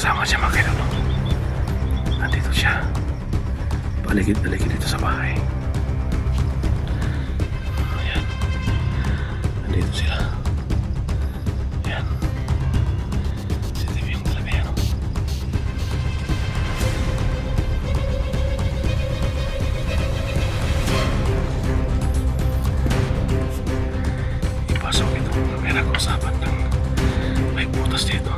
kasama siya mga kaidol. Nandito siya. Paligid-paligid dito sa bahay. Ayan. Nandito sila. Ayan. Si Timmy yung talaga yan. Ipasok ito. May nag-usapan ng may butas dito.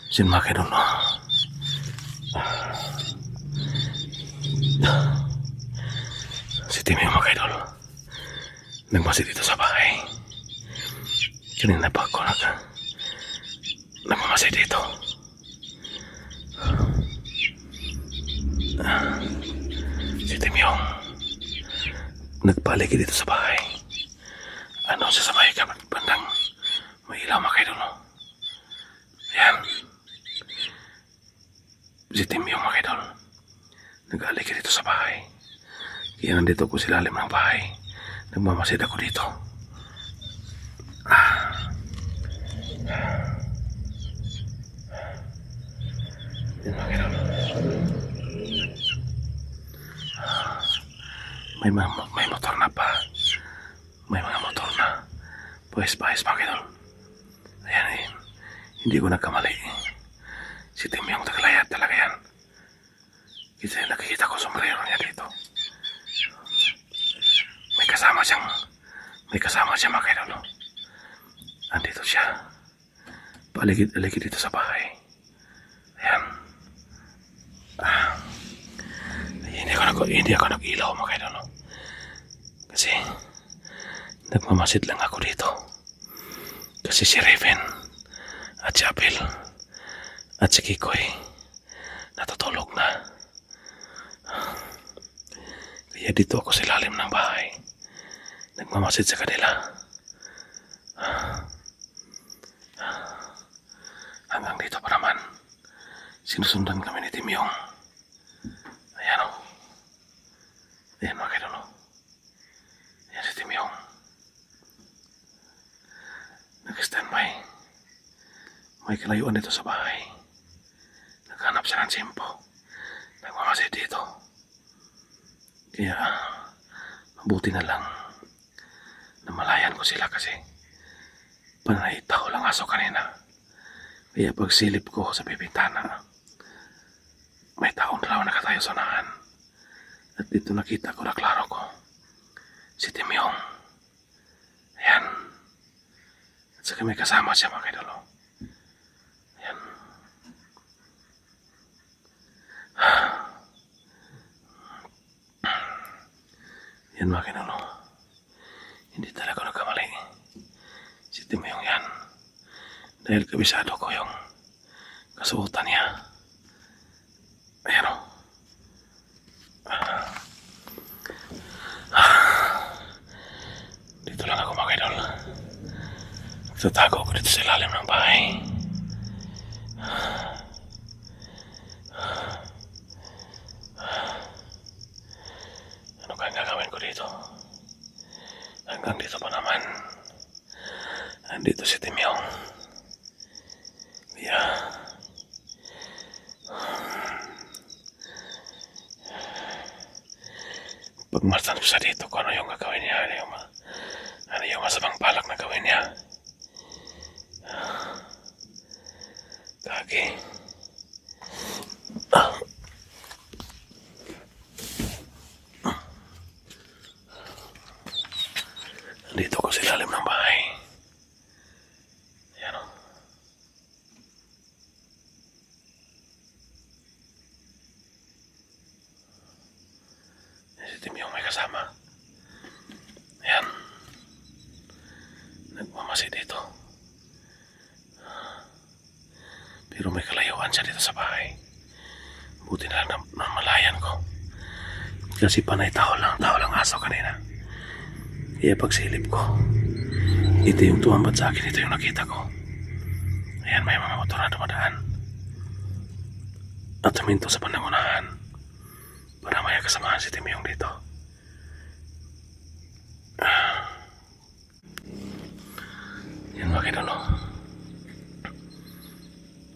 Sin mga kaidol, no? Si Timmy mga kaidol nagmasid dito sa bahay. Kanina pa ako nagmamasid dito. Si Timmy yung nagpaligid dito sa bahay. Ano sa may bandang may ilaw mga kaidol, no? Ayan. Si Timmy yung mga idol nag-aligid dito sa bahay. Kaya nandito ko sa ilalim ng bahay. Nagmamasid ako dito. Yan mga idol. May motor na pa. May mga motor na. Pahis-pahis mga idol. Ayan eh. Hindi ko nagkamali. Si Timmy yung taglayat talaga yan. Kasi nakikita ko sombrero niya dito. May kasama siya mga kaidol. Andito siya. Paligid-aligid dito sa bahay. Ayan. Hindi ako nag-ilaw mga kaidol. Kasi nagmamasid lang ako dito. Kasi si Raven at si Abel at si Kikoy natutulog na. Kaya dito ako sa ilalim ng bahay. Nagmamasid sa kanila. Hanggang dito pa naman. Sinusundan kami ni Timyong. Ayan o. Ayan mga kaidol o. Ayan si Timyong. Nag-standby. May kalayuan dito sa bahay. Naghanap siya ng simpo. Nagmamasid dito. Kaya mabuti na lang na malayan ko sila kasi panay tao lang aso kanina. Kaya pagsilip ko sa bibintana, may taong dalawa nakatayo sa unahan. At dito nakita ko na klaro ko si Timyong. Ayan. At saka may kasama siya mga kaidol. Ayan. Yan mga kaidol. Hindi talaga nagkamali. Si Timyong yan. Dahil kabisado ko yung kasuotan niya. Ayan o. Dito lang ako mga kaidol. Nagtatago ko dito sa ilalim ng bahay. Ano kaya gagawin ko dito? Hanggang dito pa naman. Nandito si Timyong. Kaya pagmartan ko sa dito kung ano yung gagawin niya, ano yung masamang balak na gawin niya. Kagi. Nandito ko sa ilalim ng bahay. Ayan o. Si Timyong may kasama. Ayan. Nagmamasid dito. Pero may kalayuan siya dito sa bahay. Buti na lang na malayan ko. Kasi panay tao lang aso kanina. Kaya pagsilip ko, ito yung tumambad sa akin, ito yung nakita ko. Ayan, may mga motor na dumadaan. At huminto sa panangunahan para may kasamahan si Timyong dito. Yan mga kidolo.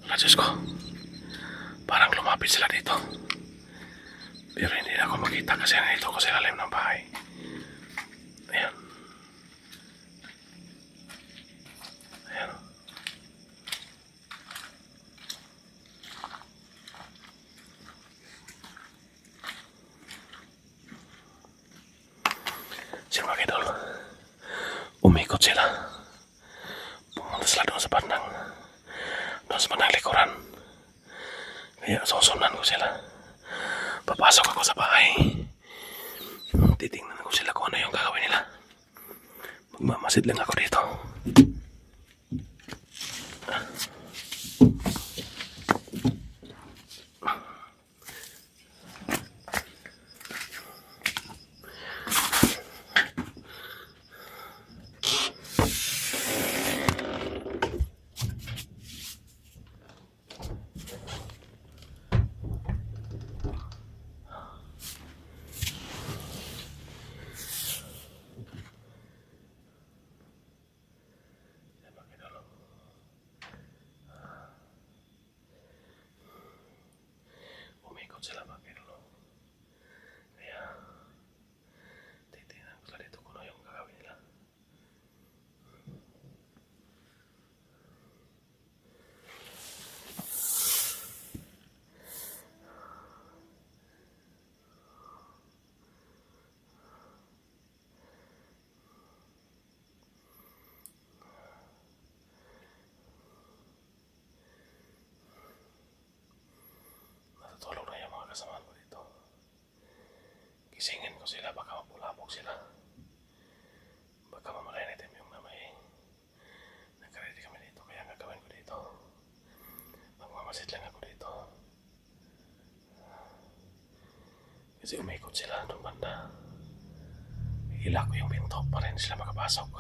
Wala, Diyos ko. Parang lumapit sila dito. Pero hindi na ako makita kasi nandito ko sa ilalim ng bahay. Ayan. Ayan. Sige mga kidol. Umikot sila. Pumunta sila doon sa bandang. Doon sa bandang likuran. Kaya susundan ko sila. Papasok ako sa bahay. Titingnan ko sila kung ano yung gagawin nila. Magmamasid lang ako dito. Umikot sila mga kidolo. Kaya titingnan ko sila dito kung ano yung gagawin nila. Natutulog na yung mga kasamahan ko dito. Gisingin ko sila, baka mapulabog sila. Baka mamalay na Timyong na may nagka-ready kami dito. Kaya ang gagawin ko dito, magmamasid lang ako dito. Kasi umikot sila doon banda. Hila ko yung pinto para hindi sila makapasok.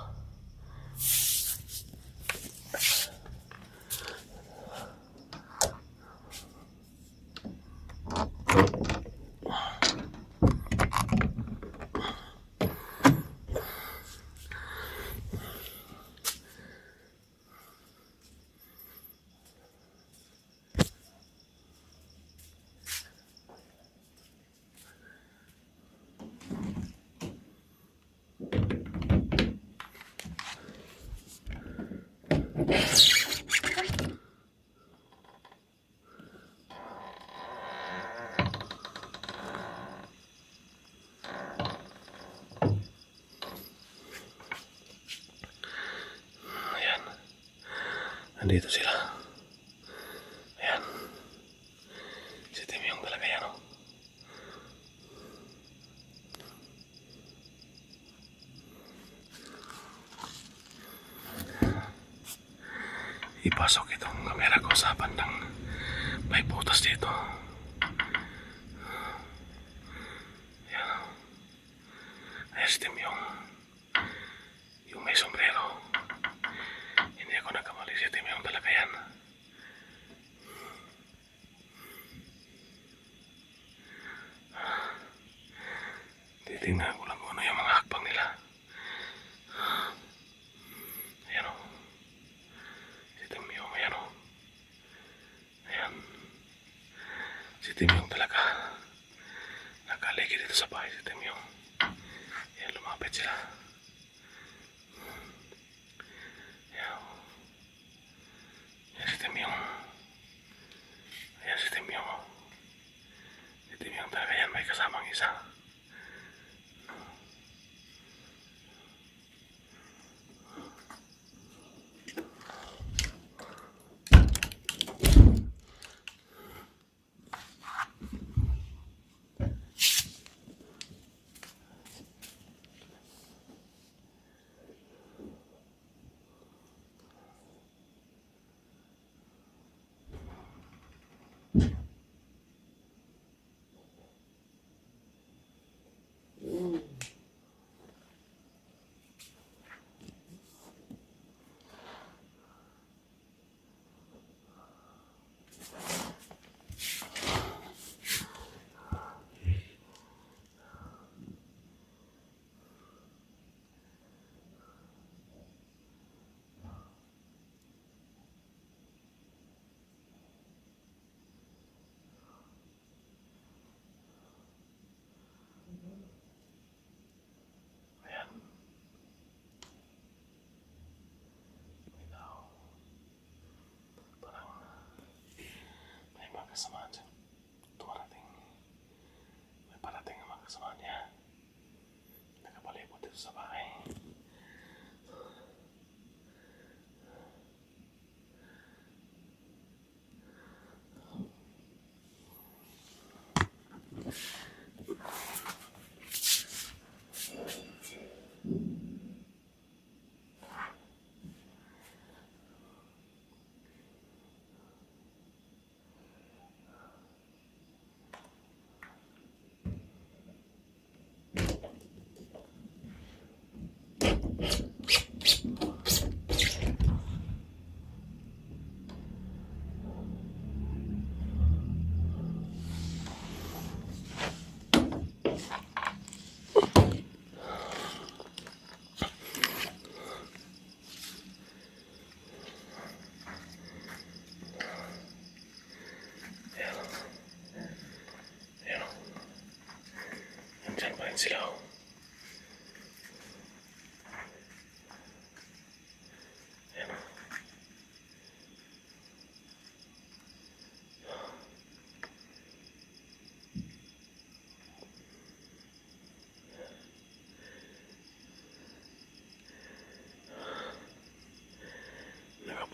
Nandito sila. Ayan. Si Timyong talaga yan, oh. Ipasok itong kamera ko sa bandang may butas dito. Ayan, oh. Ayan si Timyong. Yung may sombrero. Hindi ako nagkamali, si Timyong talaga yan. Titingnan ko lang kung ano yung mga hakbang nila. Ayan, o. Si Timyong, ayan, o. Ayan. Si Timyong talaga. Nagkaligi dito sa bahay si Timyong. Ayan, lumapit sila. Ayan, o. Ayan si Timyong. Ayan si Timyong, o. Si Timyong talaga yan, may kasamang isa.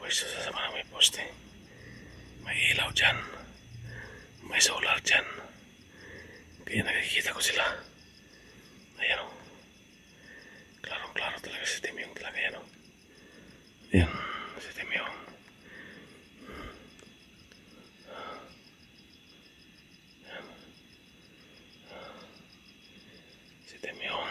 Pwesto sa sama na may poste. May ilaw dyan. May solar dyan. Kaya nakikita ko sila. Ayan o. Klarong-klaro talaga si Timyong talaga yan o. Ayan, si Timyong. Ayan. Si Timyong.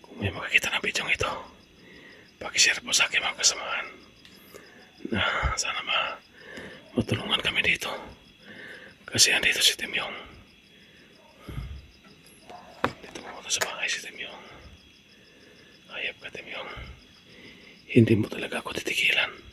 Kung may makakita ng video ito, pakishare po sa aking mga kasamahan na sana matulungan kami dito. Kasi andito si Timyong. Dito pumunta sa bahay si Timyong. Hayop ka, Timyong. Hindi mo talaga ako titigilan.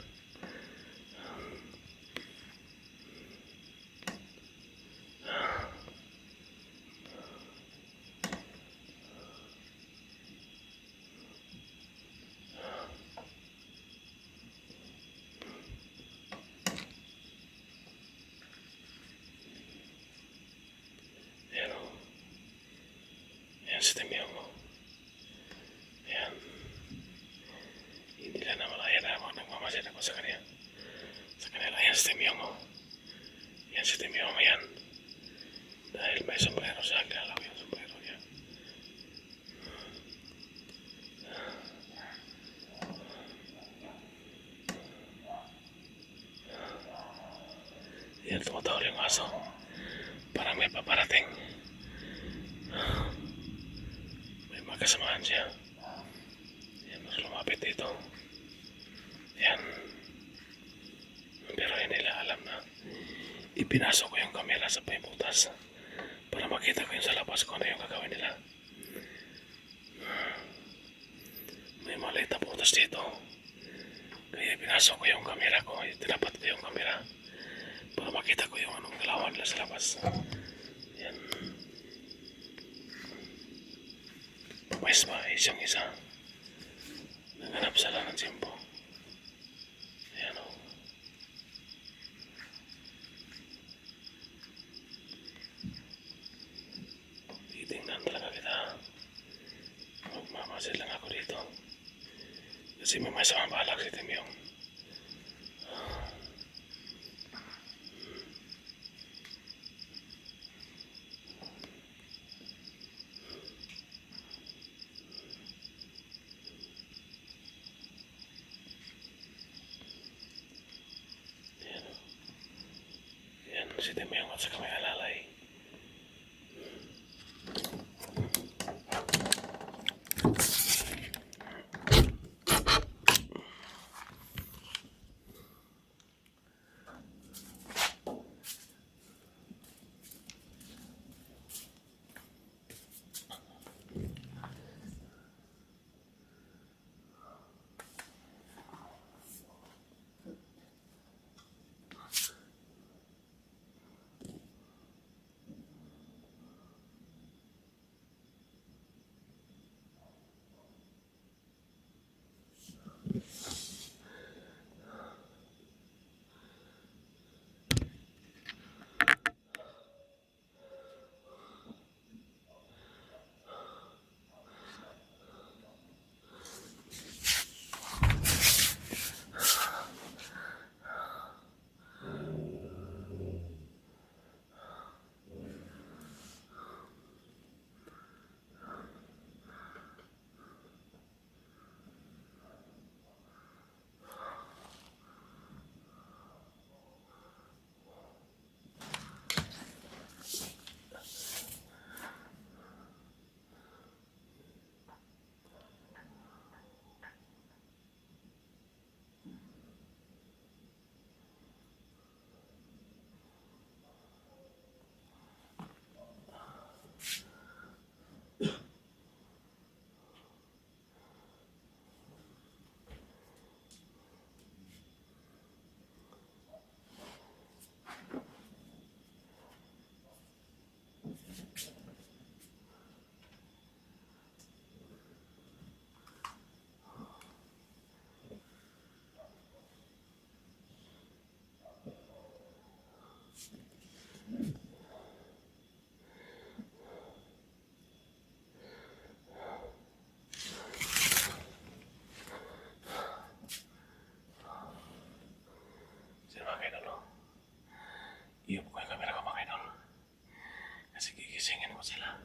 Ayan o. Ayan si Timyong o. Ayan. Hindi lang na malaya na ako. Nagmamasid ako sa kanya. Sa kanila. Ayan si Timyong o. Ayan si Timyong. Ayan. Dahil may sombrero siya. Kilala ko yung sombrero niya. Ayan, tumatawal yung aso. Parang may paparating. May magkasamahan siya. Ayan, mas lumapit dito. Ayan. Pero hindi nila alam na ipinasok ko yung kamera sa paybutas para makita ko yung sa labas kung ano yung gagawin nila. May maliit na butas dito. Kaya ipinasok ko yung kamera ko. Tinapat ko yung kamera para makita ko yung anong galawan nila sa labas. Ayan. Pumais pa isang isa. Naghanap sila ng simpo. Ayan o. Titingnan talaga kita. Magmamasid lang ako dito. Kasi may masamang balak si Timyong. Ayan si Timyong at saka may alalay. sila.